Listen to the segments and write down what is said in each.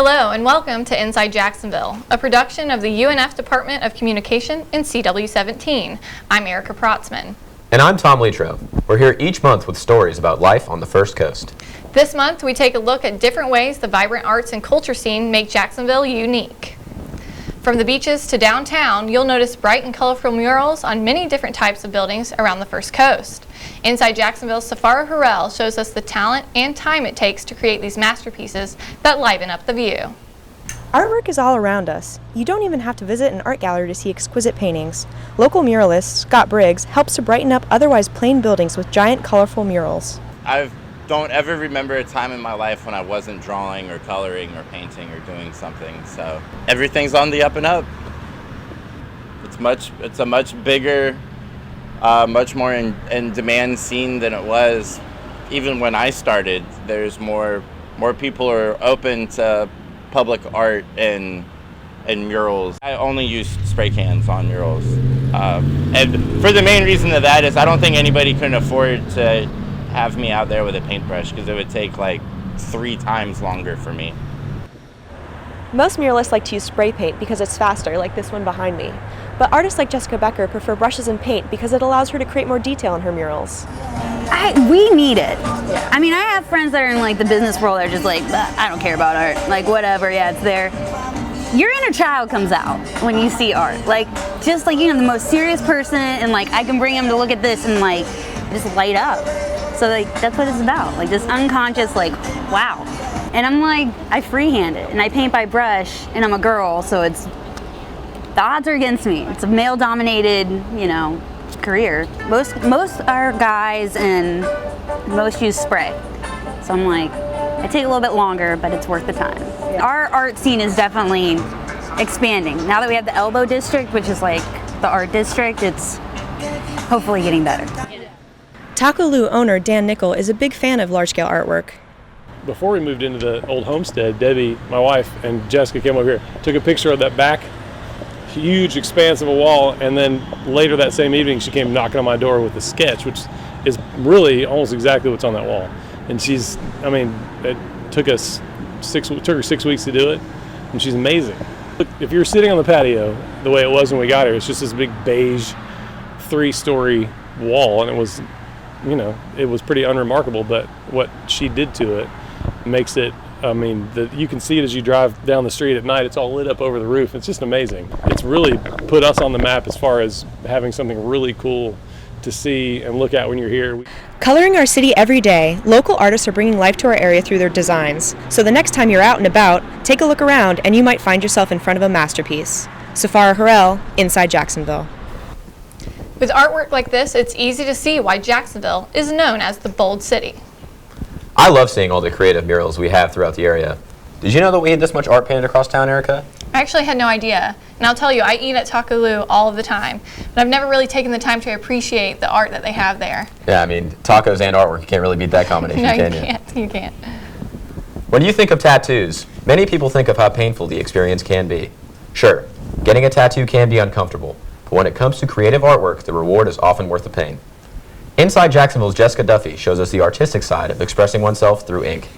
Hello and welcome to Inside Jacksonville, a production of the UNF Department of Communication and CW17. I'm Erica Protzman. And I'm Tom Litro. We're here each month with stories about life on the First Coast. This month we take a look at different ways the vibrant arts and culture scene make Jacksonville unique. From the beaches to downtown, you'll notice bright and colorful murals on many different types of buildings around the First Coast. Inside Jacksonville's Safara Harrell shows us the talent and time it takes to create these masterpieces that liven up the view. Artwork is all around us. You don't even have to visit an art gallery to see exquisite paintings. Local muralist Scott Briggs helps to brighten up otherwise plain buildings with giant, colorful murals. I don't ever remember a time in my life when I wasn't drawing or coloring or painting or doing something. So everything's on the up and up. It's a much bigger, much more in demand scene than it was even when I started. There's more people are open to public art and murals. I only use spray cans on murals. And for the main reason of that is I don't think anybody can afford to have me out there with a paintbrush because it would take like 3 times longer for me. Most muralists like to use spray paint because it's faster, like this one behind me. But artists like Jessica Becker prefer brushes and paint because it allows her to create more detail in her murals. We need it. I mean, I have friends that are in like the business world that are just like, I don't care about art. Like whatever, yeah, it's there. Your inner child comes out when you see art. Like, just like, the most serious person and like I can bring him to look at this and like just light up. So like that's what it's about, like this unconscious like wow. And I'm like, I freehand it and I paint by brush and I'm a girl, so the odds are against me. It's a male dominated, career. Most are guys and most use spray. So I'm like, I take a little bit longer, but it's worth the time. Our art scene is definitely expanding. Now that we have the Elbow District, which is like the art district, it's hopefully getting better. Taco Lu owner Dan Nickel is a big fan of large-scale artwork. Before we moved into the old homestead, Debbie, my wife, and Jessica came over here, took a picture of that back huge expanse of a wall, and then later that same evening she came knocking on my door with a sketch, which is really almost exactly what's on that wall. And it took her 6 weeks to do it, and she's amazing. Look, if you're sitting on the patio the way it was when we got here, it's just this big beige 3-story wall, and it was pretty unremarkable, but what she did to it makes it, you can see it as you drive down the street at night. It's all lit up over the roof. It's just amazing. It's really put us on the map as far as having something really cool to see and look at when you're here. Coloring our city every day, local artists are bringing life to our area through their designs. So the next time you're out and about, take a look around and you might find yourself in front of a masterpiece. Safara Harrell, Inside Jacksonville. With artwork like this, it's easy to see why Jacksonville is known as the Bold City. I love seeing all the creative murals we have throughout the area. Did you know that we had this much art painted across town, Erica? I actually had no idea. And I'll tell you, I eat at Taco Lu all of the time, but I've never really taken the time to appreciate the art that they have there. Yeah, tacos and artwork, you can't really beat that combination, No, can you can't. When you think of tattoos, many people think of how painful the experience can be. Sure, getting a tattoo can be uncomfortable, but when it comes to creative artwork, the reward is often worth the pain. Inside Jacksonville's Jessica Duffy shows us the artistic side of expressing oneself through ink.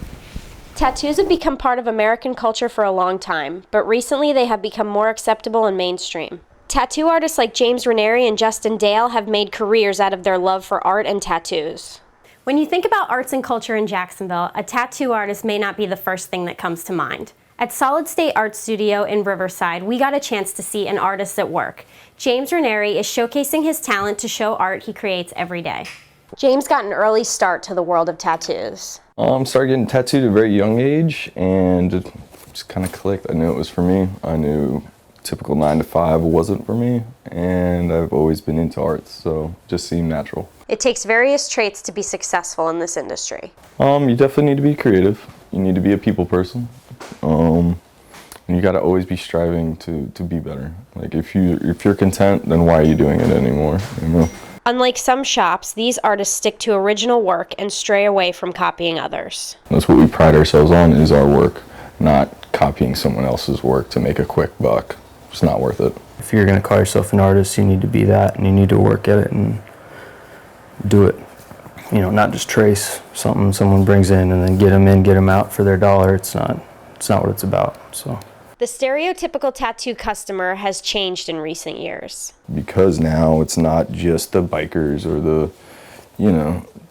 Tattoos have become part of American culture for a long time, but recently they have become more acceptable and mainstream. Tattoo artists like James Ranieri and Justin Dale have made careers out of their love for art and tattoos. When you think about arts and culture in Jacksonville, a tattoo artist may not be the first thing that comes to mind. At Solid State Art Studio in Riverside, we got a chance to see an artist at work. James Ranieri is showcasing his talent to show art he creates every day. James got an early start to the world of tattoos. Started getting tattooed at a very young age, and it just kind of clicked. I knew it was for me. I knew typical 9 to 5 wasn't for me, and I've always been into art, so it just seemed natural. It takes various traits to be successful in this industry. You definitely need to be creative. You need to be a people person. And you got to always be striving to be better. Like if you're content, then why are you doing it anymore? Unlike some shops, these artists stick to original work and stray away from copying others. That's what we pride ourselves on, is our work, not copying someone else's work to make a quick buck. It's not worth it. If you're going to call yourself an artist, you need to be that, and you need to work at it and do it. Not just trace something someone brings in and then get them out for their dollar. It's it's not what it's about. So. The stereotypical tattoo customer has changed in recent years. Because now it's not just the bikers or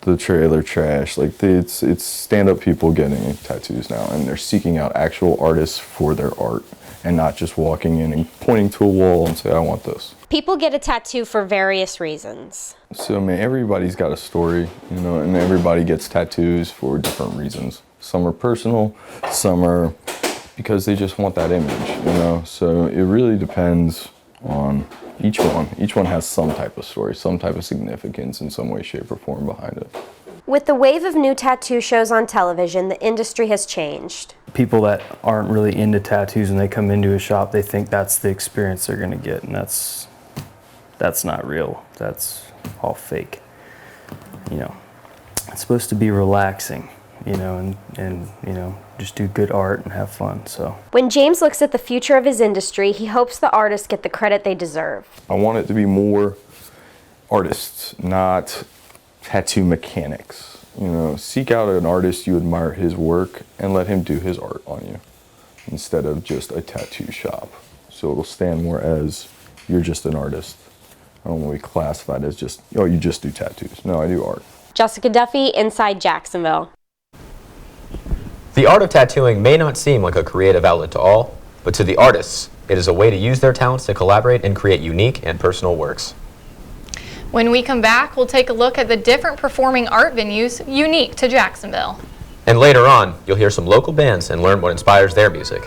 the trailer trash. Like it's stand-up people getting tattoos now, and they're seeking out actual artists for their art and not just walking in and pointing to a wall and say, I want this. People get a tattoo for various reasons. So, I mean, everybody's got a story, and everybody gets tattoos for different reasons. Some are personal, some are because they just want that image, So it really depends on each one. Each one has some type of story, some type of significance in some way, shape, or form behind it. With the wave of new tattoo shows on television, the industry has changed. People that aren't really into tattoos, when they come into a shop, they think that's the experience they're going to get, and that's not real. That's all fake. It's supposed to be relaxing, and just do good art and have fun. So when James looks at the future of his industry, he hopes the artists get the credit they deserve. I want it to be more artists, not tattoo mechanics. Seek out an artist you admire his work and let him do his art on you instead of just a tattoo shop. So it'll stand more as you're just an artist. I don't want to be classified as just, you just do tattoos. No, I do art. Jessica Duffy, Inside Jacksonville. The art of tattooing may not seem like a creative outlet to all, but to the artists, it is a way to use their talents to collaborate and create unique and personal works. When we come back, we'll take a look at the different performing art venues unique to Jacksonville. And later on, you'll hear some local bands and learn what inspires their music.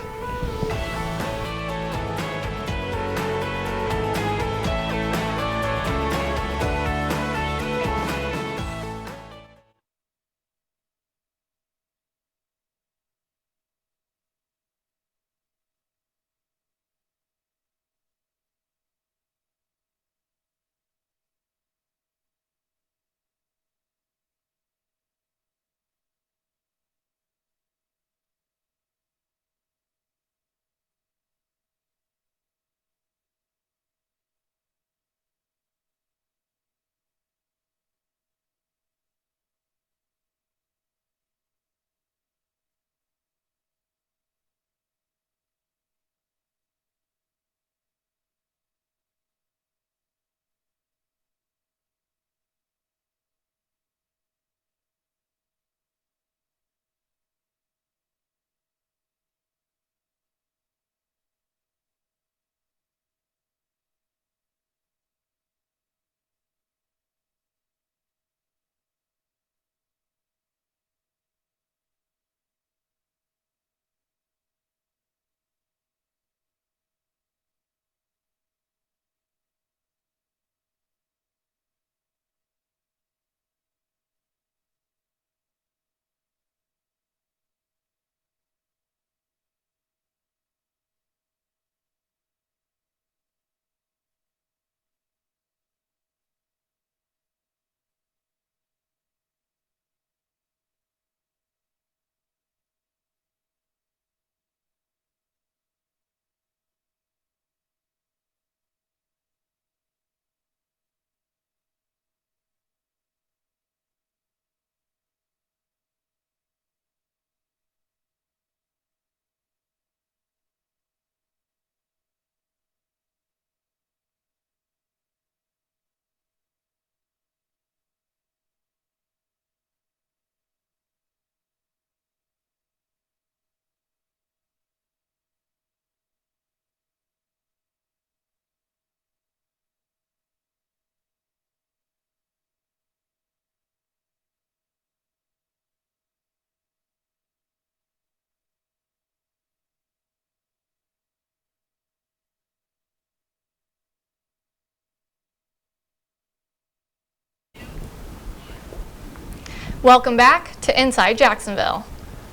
Welcome back to Inside Jacksonville.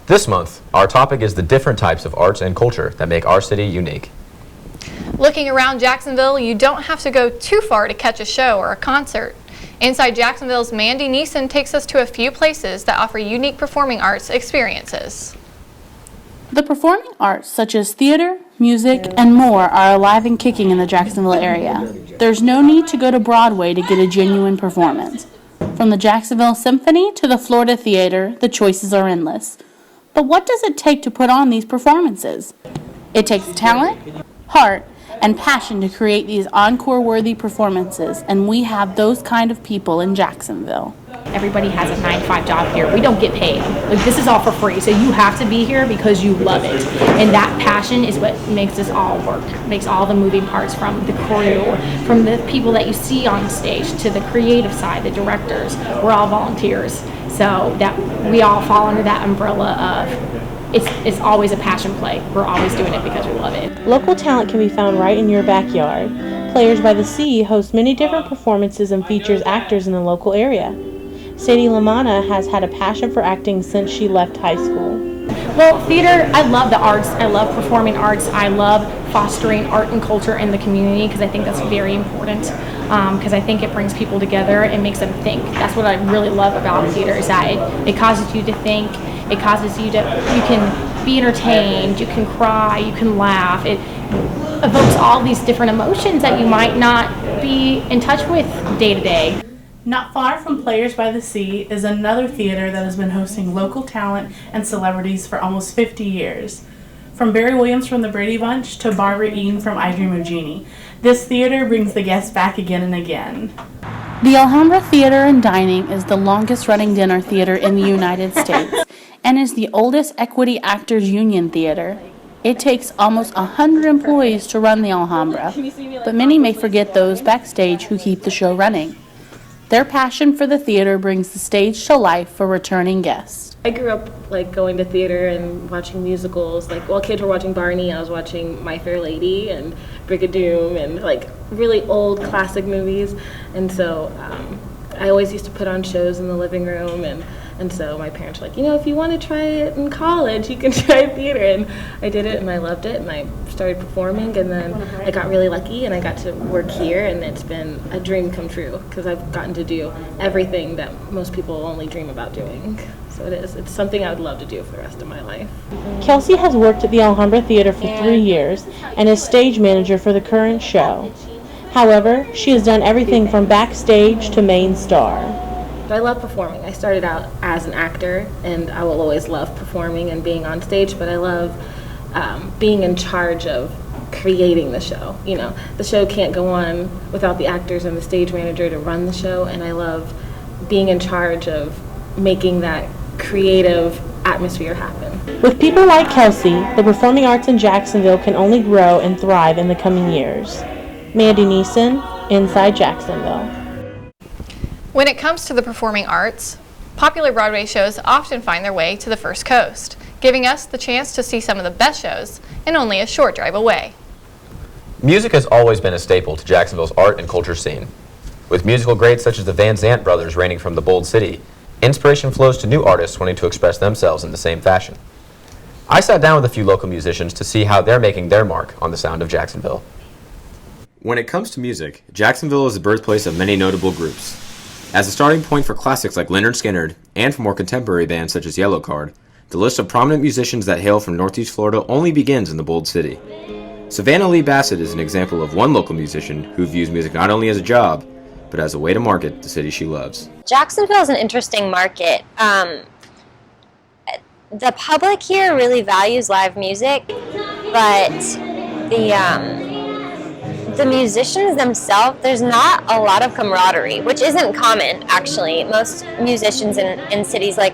This month, our topic is the different types of arts and culture that make our city unique. Looking around Jacksonville, you don't have to go too far to catch a show or a concert. Inside Jacksonville's Mandy Neeson takes us to a few places that offer unique performing arts experiences. The performing arts, such as theater, music, and more, are alive and kicking in the Jacksonville area. There's no need to go to Broadway to get a genuine performance. From the Jacksonville Symphony to the Florida Theater, the choices are endless. But But what does it take to put on these performances? It takes talent, heart, and passion to create these encore-worthy performances, and we have those kind of people in Jacksonville. Everybody has a 9-to-5 job here. We don't get paid. Like, this is all for free, so you have to be here because you love it. And that passion is what makes us all work, makes all the moving parts, from the crew, from the people that you see on stage, to the creative side, the directors. We're all volunteers, so that we all fall under that umbrella of it's always a passion play. We're always doing it because we love it. Local talent can be found right in your backyard. Players by the Sea hosts many different performances and features actors in the local area. Sadie Lamanna has had a passion for acting since she left high school. Well, theater, I love the arts. I love performing arts. I love fostering art and culture in the community because I think that's very important. Because I think it brings people together and makes them think. That's what I really love about theater, is that it causes you to think. It causes you can be entertained, you can cry, you can laugh. It evokes all these different emotions that you might not be in touch with day to day. Not far from Players by the Sea is another theater that has been hosting local talent and celebrities for almost 50 years. From Barry Williams from the Brady Bunch to Barbara Eden from I Dream of Jeannie, this theater brings the guests back again and again. The Alhambra Theater and Dining is the longest running dinner theater in the United States and is the oldest Equity Actors Union theater. It takes almost 100 employees to run the Alhambra, but many may forget those backstage who keep the show running. Their passion for the theater brings the stage to life for returning guests. I grew up going to theater and watching musicals. While kids were watching Barney, I was watching My Fair Lady and Brigadoon and really old classic movies. And so I always used to put on shows in the living room, and so my parents were like, if you want to try it in college, you can try theater. And I did it, and I loved it, and I started performing, and then I got really lucky, and I got to work here, and it's been a dream come true because I've gotten to do everything that most people only dream about doing. So it's something I would love to do for the rest of my life. Kelsey has worked at the Alhambra Theater for 3 years and is stage manager for the current show. However, she has done everything from backstage to main star. I love performing. I started out as an actor, and I will always love performing and being on stage, but I love being in charge of creating the show. The show can't go on without the actors and the stage manager to run the show, and I love being in charge of making that creative atmosphere happen. With people like Kelsey, the performing arts in Jacksonville can only grow and thrive in the coming years. Mandy Neeson, Inside Jacksonville. When it comes to the performing arts, popular Broadway shows often find their way to the First Coast, giving us the chance to see some of the best shows in only a short drive away. Music has always been a staple to Jacksonville's art and culture scene. With musical greats such as the Van Zant brothers reigning from the Bold City, inspiration flows to new artists wanting to express themselves in the same fashion. I sat down with a few local musicians to see how they're making their mark on the sound of Jacksonville. When it comes to music, Jacksonville is the birthplace of many notable groups. As a starting point for classics like Lynyrd Skynyrd, and for more contemporary bands such as Yellowcard, the list of prominent musicians that hail from Northeast Florida only begins in the Bold City. Savannah Lee Bassett is an example of one local musician who views music not only as a job, but as a way to market the city she loves. Jacksonville is an interesting market. The public here really values live music, but the musicians themselves, there's not a lot of camaraderie, which isn't common, actually. Most musicians in cities like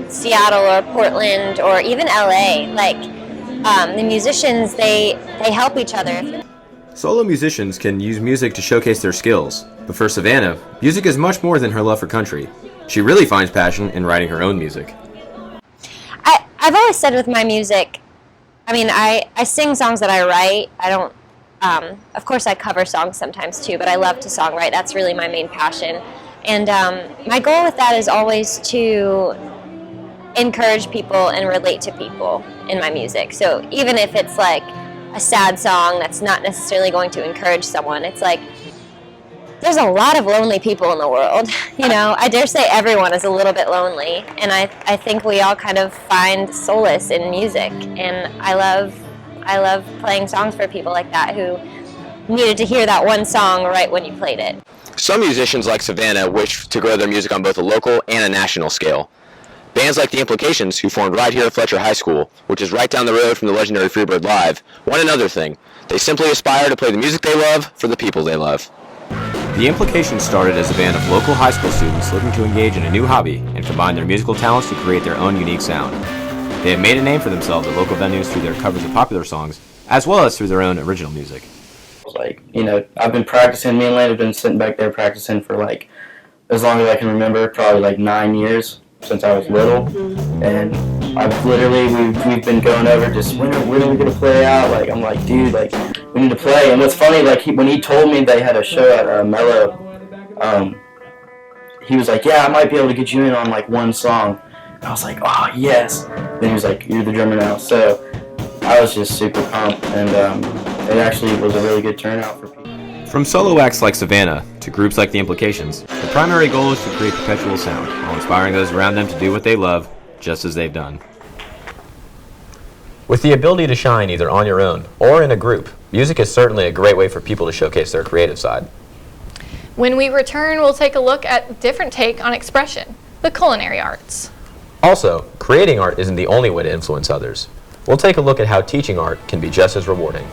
Seattle or Portland or even LA, the musicians, they help each other. Solo musicians can use music to showcase their skills, but for Savannah, music is much more than her love for country. She really finds passion in writing her own music. I've always said with my music, I sing songs that I write. I don't, of course I cover songs sometimes too, but I love to songwrite. That's really my main passion. And my goal with that is always to encourage people and relate to people in my music. So even if it's a sad song that's not necessarily going to encourage someone, it's there's a lot of lonely people in the world. I dare say everyone is a little bit lonely, and I think we all kind of find solace in music, and I love playing songs for people like that who needed to hear that one song right when you played it. Some musicians like Savannah wish to grow their music on both a local and a national scale. Bands like The Implications, who formed right here at Fletcher High School, which is right down the road from the legendary Freebird Live, want another thing. They simply aspire to play the music they love for the people they love. The Implications started as a band of local high school students looking to engage in a new hobby and combine their musical talents to create their own unique sound. They have made a name for themselves at local venues through their covers of popular songs, as well as through their own original music. Like, you know, I've been practicing, me and Lane have been sitting back there practicing for like as long as I can remember, probably like 9 years since I was little. And I've literally, we've been going over just when are we going to play out? Like, I'm like, dude, like, we need to play. And what's funny, like, when he told me they had a show at Mello, he was like, yeah, I might be able to get you in on like one song. And I was like, oh, yes. Then he was like, you're the drummer now. So I was just super pumped, and it actually was a really good turnout for people. From solo acts like Savannah to groups like The Implications, the primary goal is to create perpetual sound while inspiring those around them to do what they love, just as they've done. With the ability to shine either on your own or in a group, music is certainly a great way for people to showcase their creative side. When we return, we'll take a look at a different take on expression, the culinary arts. Also, creating art isn't the only way to influence others. We'll take a look at how teaching art can be just as rewarding.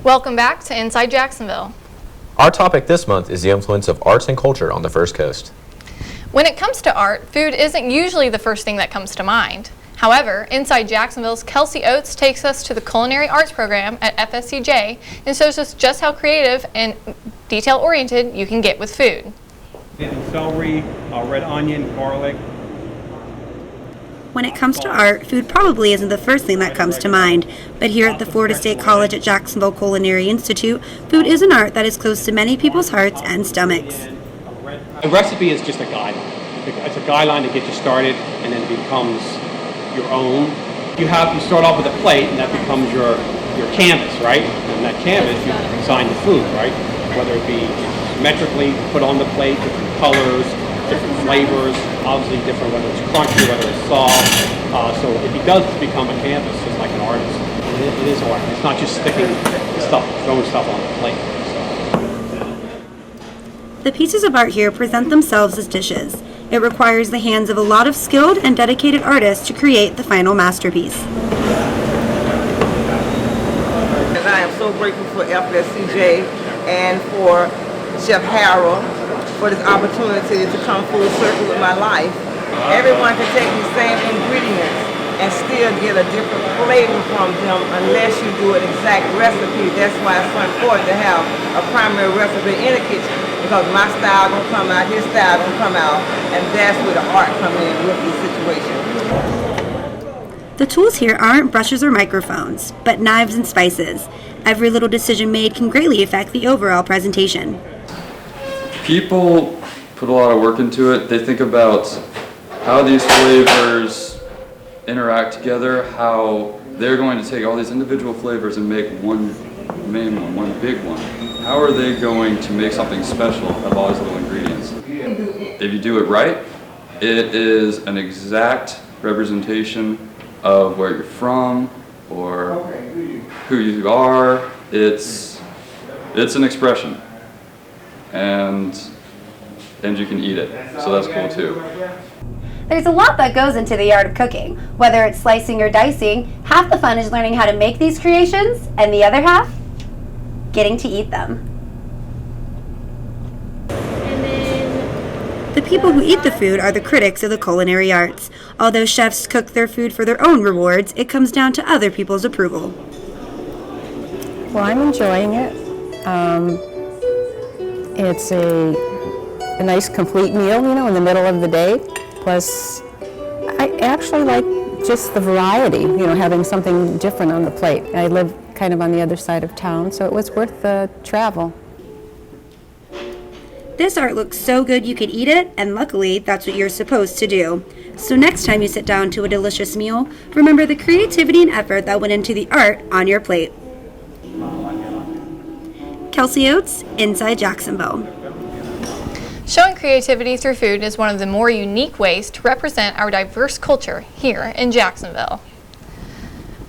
Welcome back to Inside Jacksonville. Our topic this month is the influence of arts and culture on the First Coast. When it comes to art, food isn't usually the first thing that comes to mind. However, Inside Jacksonville's Kelsey Oates takes us to the culinary arts program at FSCJ and shows us just how creative and detail-oriented you can get with food. Celery, red onion, garlic. When it comes to art, food probably isn't the first thing that comes to mind, but here at the Florida State College at Jacksonville Culinary Institute, food is an art that is close to many people's hearts and stomachs. A recipe is just a guideline. It's a guideline to get you started, and then it becomes your own. You start off with a plate, and that becomes your canvas, right? And that canvas, you design the food, right? Whether it be symmetrically put on the plate, different colors, different flavors, obviously different whether it's crunchy, whether it's soft. So he does become a canvas, just like an artist. It is art. It's not just sticking stuff, throwing stuff on the plate. The pieces of art here present themselves as dishes. It requires the hands of a lot of skilled and dedicated artists to create the final masterpiece. And I am so grateful for FSCJ and for Chef Harold for this opportunity to come full circle with my life. Everyone can take these same ingredients and still get a different flavor from them unless you do an exact recipe. That's why it's so important to have a primary recipe in the kitchen, because my style gonna come out, his style gonna come out, and that's where the art comes in with these situations. The tools here aren't brushes or microphones, but knives and spices. Every little decision made can greatly affect the overall presentation. People put a lot of work into it. They think about how these flavors interact together, how they're going to take all these individual flavors and make one main one, one big one. How are they going to make something special out of all these little ingredients? If you do it right, it is an exact representation of where you're from or who you are. It's an expression, and you can eat it, so that's cool too. There's a lot that goes into the art of cooking. Whether it's slicing or dicing, half the fun is learning how to make these creations, and the other half, getting to eat them. The people who eat the food are the critics of the culinary arts. Although chefs cook their food for their own rewards, it comes down to other people's approval. Well, I'm enjoying it. It's a nice complete meal, in the middle of the day. Plus, I actually like just the variety, having something different on the plate. I live kind of on the other side of town, so it was worth the travel. This art looks so good you could eat it, and luckily, that's what you're supposed to do. So next time you sit down to a delicious meal, remember the creativity and effort that went into the art on your plate. Kelsey Oates, Inside Jacksonville. Showing creativity through food is one of the more unique ways to represent our diverse culture here in Jacksonville.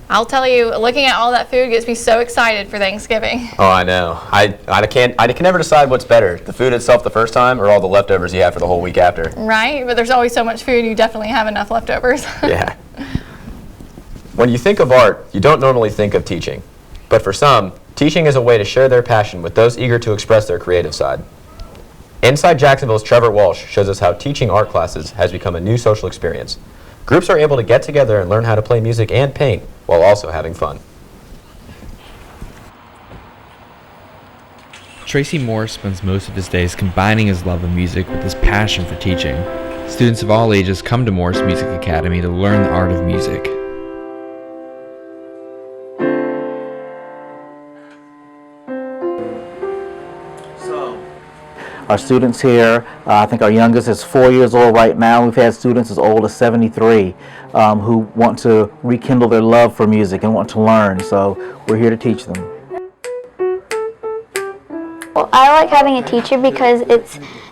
I'll tell you, looking at all that food gets me so excited for Thanksgiving. Oh, I know. I can never decide what's better, the food itself the first time or all the leftovers you have for the whole week after. Right, but there's always so much food, you definitely have enough leftovers. Yeah. When you think of art, you don't normally think of teaching. But for some, teaching is a way to share their passion with those eager to express their creative side. Inside Jacksonville's Trevor Walsh shows us how teaching art classes has become a new social experience. Groups are able to get together and learn how to play music and paint while also having fun. Tracy Morris spends most of his days combining his love of music with his passion for teaching. Students of all ages come to Morris Music Academy to learn the art of music. Our students here, I think our youngest is 4 years old right now. We've had students as old as 73 who want to rekindle their love for music and want to learn. So we're here to teach them. Well, I like having a teacher because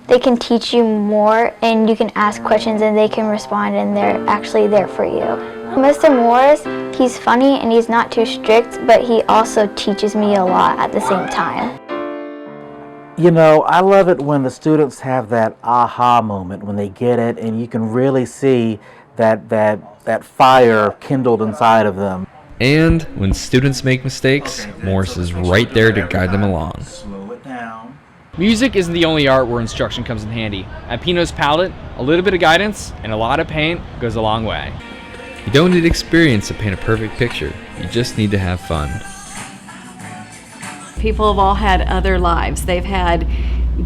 they can teach you more and you can ask questions and they can respond and they're actually there for you. Mr. Morris, he's funny and he's not too strict, but he also teaches me a lot at the same time. I love it when the students have that aha moment, when they get it and you can really see that fire kindled inside of them. And when students make mistakes, Morris is right there to guide them along. Slow it down. Music isn't the only art where instruction comes in handy. At Pino's Palette, a little bit of guidance and a lot of paint goes a long way. You don't need experience to paint a perfect picture. You just need to have fun. People have all had other lives. They've had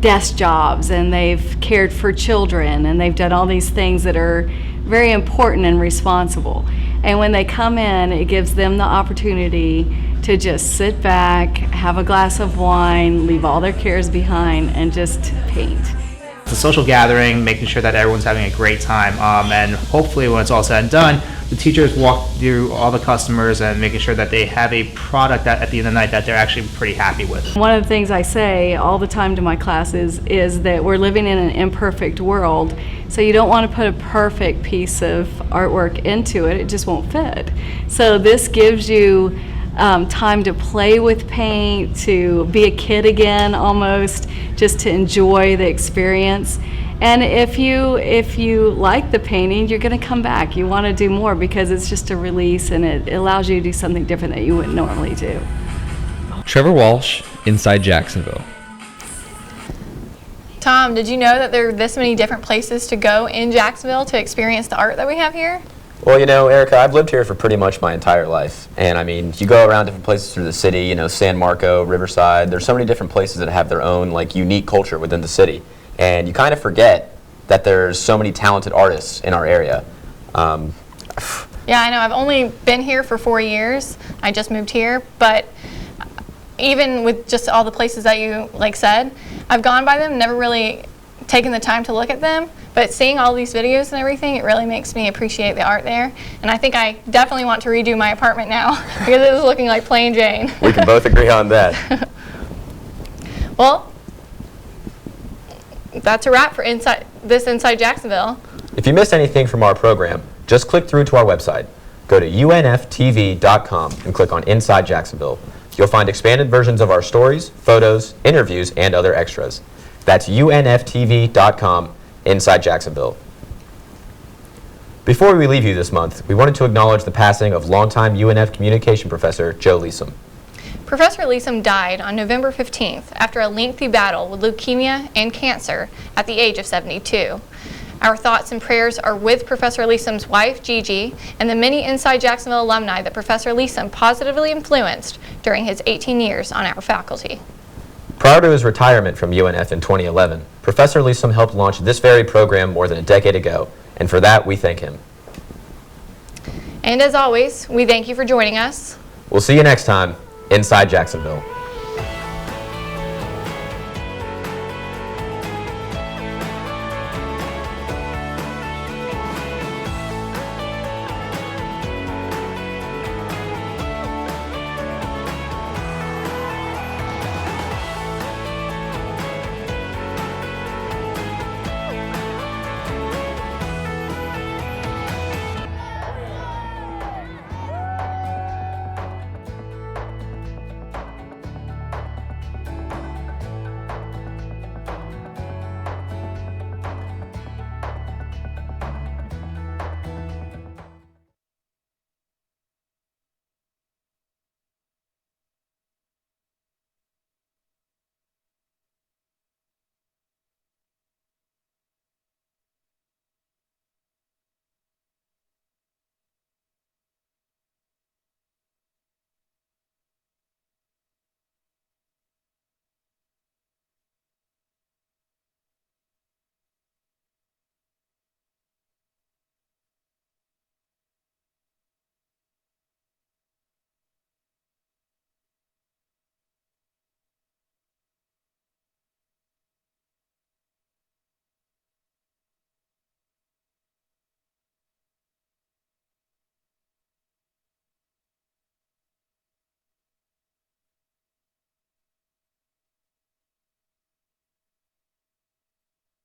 desk jobs and they've cared for children and they've done all these things that are very important and responsible. And when they come in, it gives them the opportunity to just sit back, have a glass of wine, leave all their cares behind, and just paint. It's a social gathering, making sure that everyone's having a great time, and hopefully when it's all said and done, the teachers walk through all the customers and making sure that they have a product that at the end of the night that they're actually pretty happy with. One of the things I say all the time to my classes is that we're living in an imperfect world, so you don't want to put a perfect piece of artwork into it. It just won't fit. So this gives you time to play with paint, to be a kid again almost, just to enjoy the experience. And if you like the painting, you're going to come back. You want to do more because it's just a release and it allows you to do something different that you wouldn't normally do. Trevor Walsh, Inside Jacksonville. Tom, did you know that there are this many different places to go in Jacksonville to experience the art that we have here? Well, you know, Erica, I've lived here for pretty much my entire life. And I mean, you go around different places through the city, you know, San Marco, Riverside. There's so many different places that have their own, like, unique culture within the city. And you kind of forget that there's so many talented artists in our area. Yeah, I know. I've only been here for 4 years. I just moved here. But even with just all the places that you, like, said, I've gone by them, never really taken the time to look at them. But seeing all these videos and everything, it really makes me appreciate the art there. And I think I definitely want to redo my apartment now because it is looking like plain Jane. We can both agree on that. Well, that's a wrap for Inside Jacksonville. If you missed anything from our program, just click through to our website. Go to unftv.com and click on Inside Jacksonville. You'll find expanded versions of our stories, photos, interviews, and other extras. That's unftv.com, Inside Jacksonville. Before we leave you this month, we wanted to acknowledge the passing of longtime UNF communication professor Joe Leesom. Professor Leesom died on November 15th after a lengthy battle with leukemia and cancer at the age of 72. Our thoughts and prayers are with Professor Leesom's wife, Gigi, and the many Inside Jacksonville alumni that Professor Leesom positively influenced during his 18 years on our faculty. Prior to his retirement from UNF in 2011, Professor Leesom helped launch this very program more than a decade ago, and for that we thank him. And as always, we thank you for joining us. We'll see you next time, Inside Jacksonville.